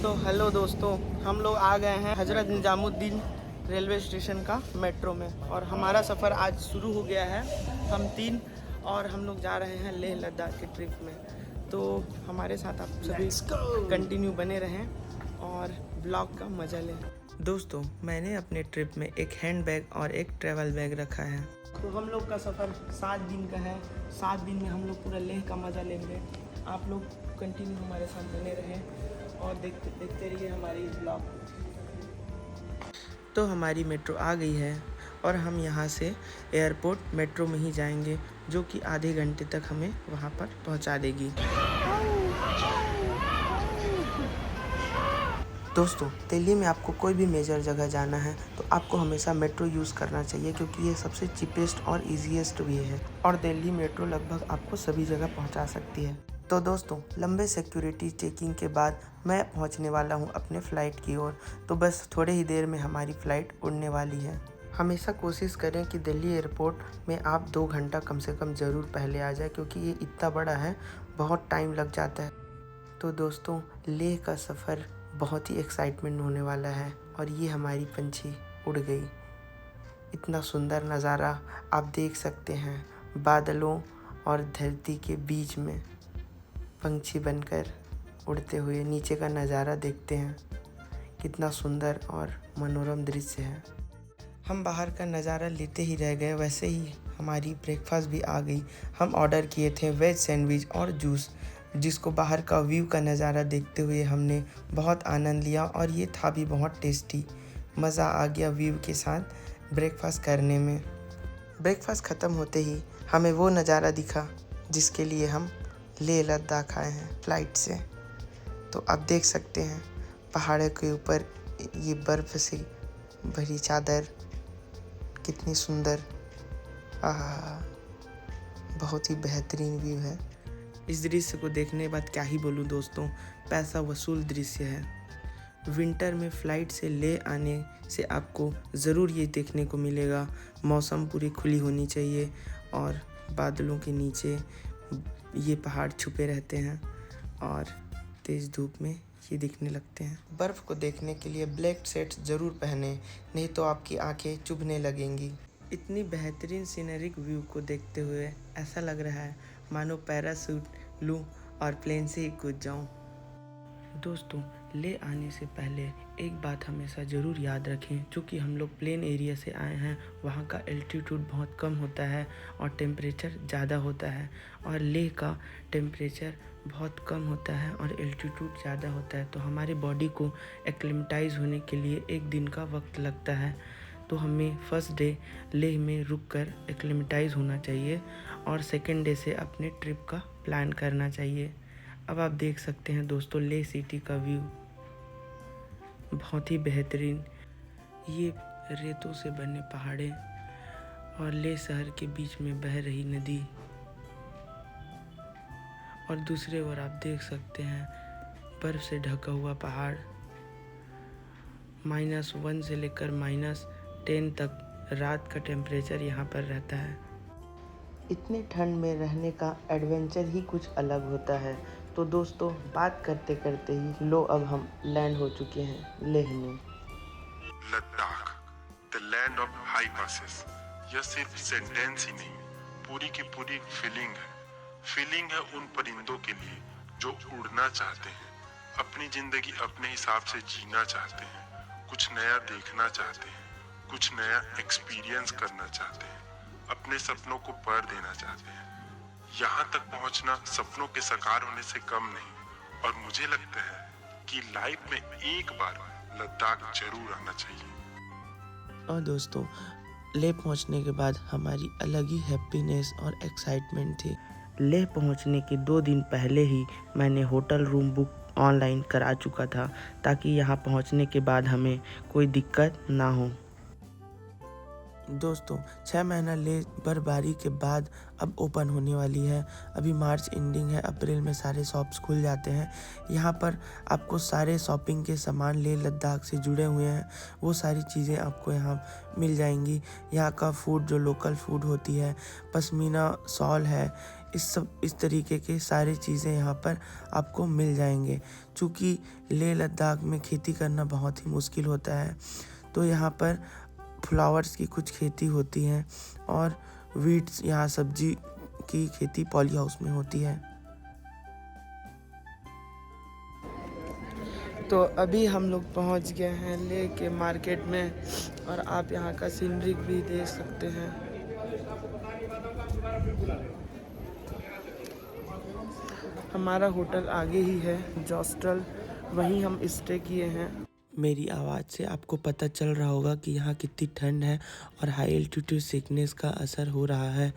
तो हेलो दोस्तों, हम लोग आ गए हैं हजरत निजामुद्दीन रेलवे स्टेशन का मेट्रो में और हमारा सफ़र आज शुरू हो गया है। हम 3 और हम लोग जा रहे हैं लेह लद्दाख की ट्रिप में। तो हमारे साथ आप सभी कंटिन्यू बने रहें और ब्लॉग का मज़ा लें। दोस्तों, मैंने अपने ट्रिप में एक हैंड बैग और एक ट्रैवल बैग रखा है। तो हम लोग का सफ़र 7 दिन का है। 7 दिन में हम लोग पूरा लेह का मज़ा लेंगे। आप लोग कंटिन्यू हमारे साथ बने रहें और देखते रहिए हमारी ब्लॉग। तो हमारी मेट्रो आ गई है और हम यहाँ से एयरपोर्ट मेट्रो में ही जाएंगे, जो कि आधे घंटे तक हमें वहाँ पर पहुँचा देगी। दोस्तों, दिल्ली में आपको कोई भी मेजर जगह जाना है तो आपको हमेशा मेट्रो यूज़ करना चाहिए, क्योंकि ये सबसे चीपेस्ट और ईजीएस्ट वे है और दिल्ली मेट्रो लगभग आपको सभी जगह पहुंचा सकती है। तो दोस्तों, लंबे सिक्योरिटी चेकिंग के बाद मैं पहुंचने वाला हूं अपने फ़्लाइट की ओर। तो बस थोड़े ही देर में हमारी फ़्लाइट उड़ने वाली है। हमेशा कोशिश करें कि दिल्ली एयरपोर्ट में आप 2 घंटा कम से कम ज़रूर पहले आ जाए, क्योंकि ये इतना बड़ा है, बहुत टाइम लग जाता है। तो दोस्तों, लेह का सफ़र बहुत ही एक्साइटमेंट होने वाला है और ये हमारी पंछी उड़ गई। इतना सुंदर नज़ारा आप देख सकते हैं, बादलों और धरती के बीच में पंछी बनकर उड़ते हुए नीचे का नज़ारा देखते हैं। कितना सुंदर और मनोरम दृश्य है। हम बाहर का नज़ारा लेते ही रह गए, वैसे ही हमारी ब्रेकफास्ट भी आ गई। हम ऑर्डर किए थे वेज सैंडविच और जूस, जिसको बाहर का व्यू का नज़ारा देखते हुए हमने बहुत आनंद लिया और ये था भी बहुत टेस्टी। मज़ा आ गया व्यू के साथ ब्रेकफास्ट करने में। ब्रेकफास्ट ख़त्म होते ही हमें वो नज़ारा दिखा जिसके लिए हम लेह लद्दाख आए हैं फ़्लाइट से। तो आप देख सकते हैं पहाड़ों के ऊपर ये बर्फ़ से भरी चादर कितनी सुंदर, आहा, बहुत ही बेहतरीन व्यू है। इस दृश्य को देखने के बाद क्या ही बोलूँ दोस्तों, पैसा वसूल दृश्य है। विंटर में फ़्लाइट से ले आने से आपको ज़रूर ये देखने को मिलेगा। मौसम पूरी खुली होनी चाहिए और बादलों के नीचे ये पहाड़ छुपे रहते हैं और तेज़ धूप में ये दिखने लगते हैं। बर्फ़ को देखने के लिए ब्लैक शर्ट्स ज़रूर पहने, नहीं तो आपकी आंखें चुभने लगेंगी। इतनी बेहतरीन सीनरिक व्यू को देखते हुए ऐसा लग रहा है मानो पैराशूट लूँ और प्लेन से ही कूद जाऊँ। दोस्तों, ले आने से पहले एक बात हमेशा ज़रूर याद रखें, चूँकि हम लोग प्लेन एरिया से आए हैं, वहाँ का एल्टीट्यूड बहुत कम होता है और टेम्परेचर ज़्यादा होता है, और लेह का टेम्परेचर बहुत कम होता है और एल्टीट्यूड ज़्यादा होता है। तो हमारे बॉडी को एक्लिमेटाइज होने के लिए 1 दिन का वक्त लगता है। तो हमें फर्स्ट डे लेह में रुककर एक्लिमेटाइज होना चाहिए और सेकेंड डे से अपने ट्रिप का प्लान करना चाहिए। अब आप देख सकते हैं दोस्तों, लेह सिटी का व्यू बहुत ही बेहतरीन। ये रेतों से बने पहाड़े और लेह शहर के बीच में बह रही नदी, और दूसरे ओर आप देख सकते हैं बर्फ़ से ढका हुआ पहाड़। -1 से लेकर -10 तक रात का टेम्परेचर यहाँ पर रहता है। इतने ठंड में रहने का एडवेंचर ही कुछ अलग होता है। तो दोस्तों, बात करते करते ही लो अब हम लैंड हो चुके हैं लेह में। Ladakh, the land of high passes. यह सिर्फ सेंटेंस ही नहीं, पूरी की पूरी फीलिंग है। फीलिंग है उन परिंदों के लिए जो उड़ना चाहते हैं, अपनी जिंदगी अपने हिसाब से जीना चाहते हैं, कुछ नया देखना चाहते हैं, कुछ नया एक्सपीरियंस करना चाहते हैं, अपने सपनों को पर देना चाहते हैं। यहाँ तक पहुँचना सपनों के साकार होने से कम नहीं, और मुझे लगता है कि लाइफ में एक बार लद्दाख जरूर आना चाहिए। और दोस्तों, लेह पहुंचने के बाद हमारी अलग ही हैप्पीनेस और एक्साइटमेंट थी। लेह पहुंचने के 2 दिन पहले ही मैंने होटल रूम बुक ऑनलाइन करा चुका था, ताकि यहाँ पहुंचने के बाद हमें कोई दिक्कत ना हो। दोस्तों, 6 महीना लेह बर्फबारी के बाद अब ओपन होने वाली है। अभी मार्च एंडिंग है, अप्रैल में सारे शॉप्स खुल जाते हैं। यहाँ पर आपको सारे शॉपिंग के सामान लेह लद्दाख से जुड़े हुए हैं, वो सारी चीज़ें आपको यहाँ मिल जाएंगी। यहाँ का फूड जो लोकल फूड होती है, पश्मीना शॉल है, इस तरीके के सारी चीज़ें यहाँ पर आपको मिल जाएंगे। चूँकि लेह लद्दाख में खेती करना बहुत ही मुश्किल होता है, तो यहाँ पर फ्लावर्स की कुछ खेती होती है और वीट्स, यहाँ सब्जी की खेती पॉली हाउस में होती है। तो अभी हम लोग पहुँच गए हैं लेह के मार्केट में और आप यहाँ का सीनरी भी देख सकते हैं। हमारा होटल आगे ही है, जॉस्टल, वहीं हम स्टे किए हैं। मेरी आवाज़ से आपको पता चल रहा होगा कि यहाँ कितनी ठंड है और हाई एल्टीट्यूड सिकनेस का असर हो रहा है।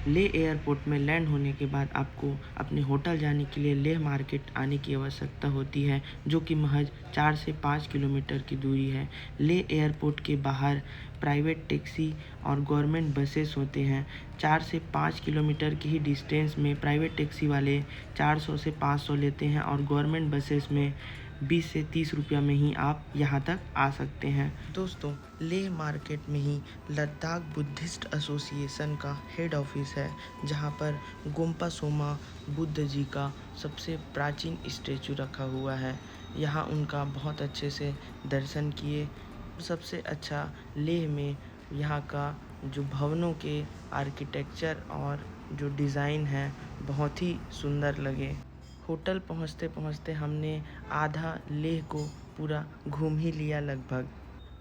लेह एयरपोर्ट में लैंड होने के बाद आपको अपने होटल जाने के लिए लेह मार्केट आने की आवश्यकता होती है, जो कि महज 4 से 5 किलोमीटर की दूरी है। लेह एयरपोर्ट के बाहर प्राइवेट टैक्सी और गवर्नमेंट बसेस होते हैं। 4 से 5 किलोमीटर की ही डिस्टेंस में प्राइवेट टैक्सी वाले 400 से 500 लेते हैं और गवर्नमेंट बसेस में 20 से 30 रुपया में ही आप यहाँ तक आ सकते हैं। दोस्तों, लेह मार्केट में ही लद्दाख बुद्धिस्ट एसोसिएशन का हेड ऑफिस है, जहाँ पर गोम्पा सोमा बुद्ध जी का सबसे प्राचीन स्टैचू रखा हुआ है। यहाँ उनका बहुत अच्छे से दर्शन किए। सबसे अच्छा लेह में यहाँ का जो भवनों के आर्किटेक्चर और जो डिज़ाइन है बहुत ही सुंदर लगे। होटल पहुँचते पहुँचते हमने आधा लेह को पूरा घूम ही लिया लगभग।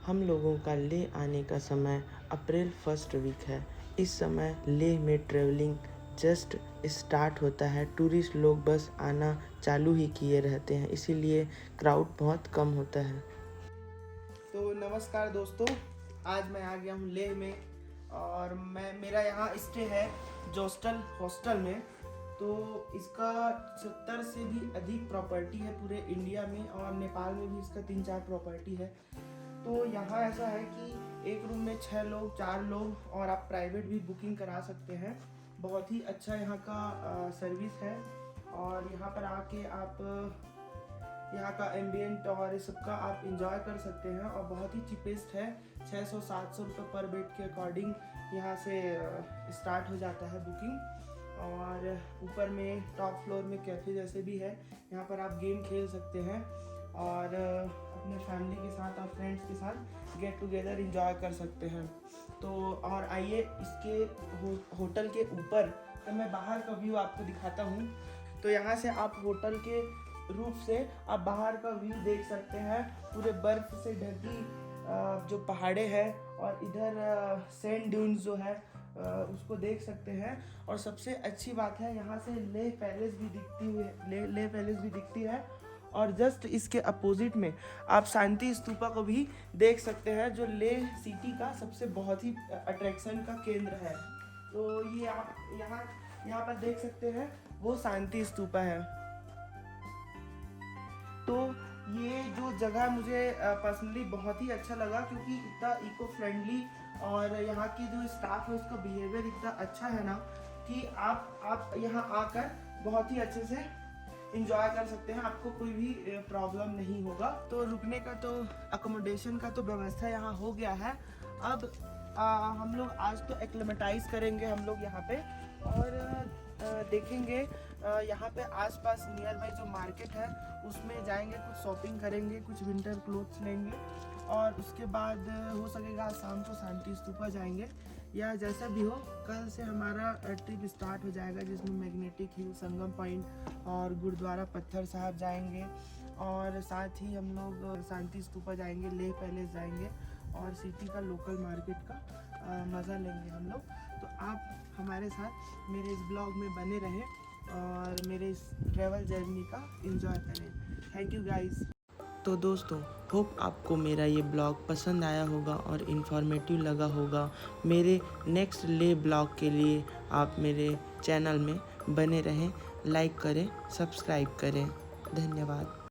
हम लोगों का लेह आने का समय अप्रैल फर्स्ट वीक है। इस समय लेह में ट्रैवलिंग जस्ट स्टार्ट होता है। टूरिस्ट लोग बस आना चालू ही किए रहते हैं, इसीलिए क्राउड बहुत कम होता है। तो नमस्कार दोस्तों, आज मैं आ गया हूँ लेह में और मेरा यहाँ स्टे है जॉस्टल हॉस्टल में। तो इसका 70 से भी अधिक प्रॉपर्टी है पूरे इंडिया में और नेपाल में भी इसका 3-4 प्रॉपर्टी है। तो यहाँ ऐसा है कि एक रूम में 6 लोग, 4 लोग और आप प्राइवेट भी बुकिंग करा सकते हैं। बहुत ही अच्छा यहाँ का सर्विस है और यहाँ पर आके आप यहाँ का एम्बियंट और इस सबका आप इंजॉय कर सकते हैं और बहुत ही चीपेस्ट है। 600-700 रुपये पर बेड के अकॉर्डिंग यहाँ से स्टार्ट हो जाता है बुकिंग। और ऊपर में टॉप फ्लोर में कैफ़े जैसे भी है, यहाँ पर आप गेम खेल सकते हैं और अपने फैमिली के साथ और फ्रेंड्स के साथ गेट टुगेदर एंजॉय कर सकते हैं। तो और आइए इसके होटल के ऊपर तो मैं बाहर का व्यू आपको दिखाता हूँ। तो यहाँ से आप होटल के रूफ से आप बाहर का व्यू देख सकते हैं। पूरे बर्फ से ढकी जो पहाड़े हैं और इधर सैंड ड्यून्स जो है उसको देख सकते हैं। और सबसे अच्छी बात है, यहाँ से लेह पैलेस भी दिखती है और जस्ट इसके अपोजिट में आप शांति स्तूपा को भी देख सकते हैं, जो लेह सिटी का सबसे बहुत ही अट्रैक्शन का केंद्र है। तो ये आप यहाँ पर देख सकते हैं, वो शांति स्तूपा है। तो ये जो जगह मुझे पर्सनली बहुत ही अच्छा लगा, क्योंकि इतना इको फ्रेंडली और यहाँ की जो स्टाफ है उसका बिहेवियर इतना अच्छा है ना कि आप यहाँ आकर बहुत ही अच्छे से इंजॉय कर सकते हैं। आपको कोई भी प्रॉब्लम नहीं होगा। तो रुकने का तो अकोमोडेशन का तो व्यवस्था यहाँ हो गया है। अब हम लोग आज तो एक्लेमेटाइज करेंगे हम लोग यहाँ पे और देखेंगे यहाँ पे आसपास नियर बाई जो मार्केट है उसमें जाएंगे, कुछ शॉपिंग करेंगे, कुछ विंटर क्लोथ्स लेंगे और उसके बाद हो सकेगा शाम को शांति स्तूपा जाएंगे या जैसा भी हो। कल से हमारा ट्रिप स्टार्ट हो जाएगा, जिसमें मैग्नेटिक हिल, संगम पॉइंट और गुरुद्वारा पत्थर साहब जाएंगे और साथ ही हम लोग शांति स्तूपा जाएंगे, लेह पैलेस जाएंगे और सिटी का लोकल मार्केट का मज़ा लेंगे हम लोग। तो आप हमारे साथ मेरे इस ब्लॉग में बने रहें और मेरे इस ट्रैवल जर्नी का एंजॉय करें। Thank you guys. तो दोस्तों, होप आपको मेरा ये ब्लॉग पसंद आया होगा और इन्फॉर्मेटिव लगा होगा। मेरे नेक्स्ट लेह ब्लॉग के लिए आप मेरे चैनल में बने रहें, लाइक करें, सब्सक्राइब करें। धन्यवाद।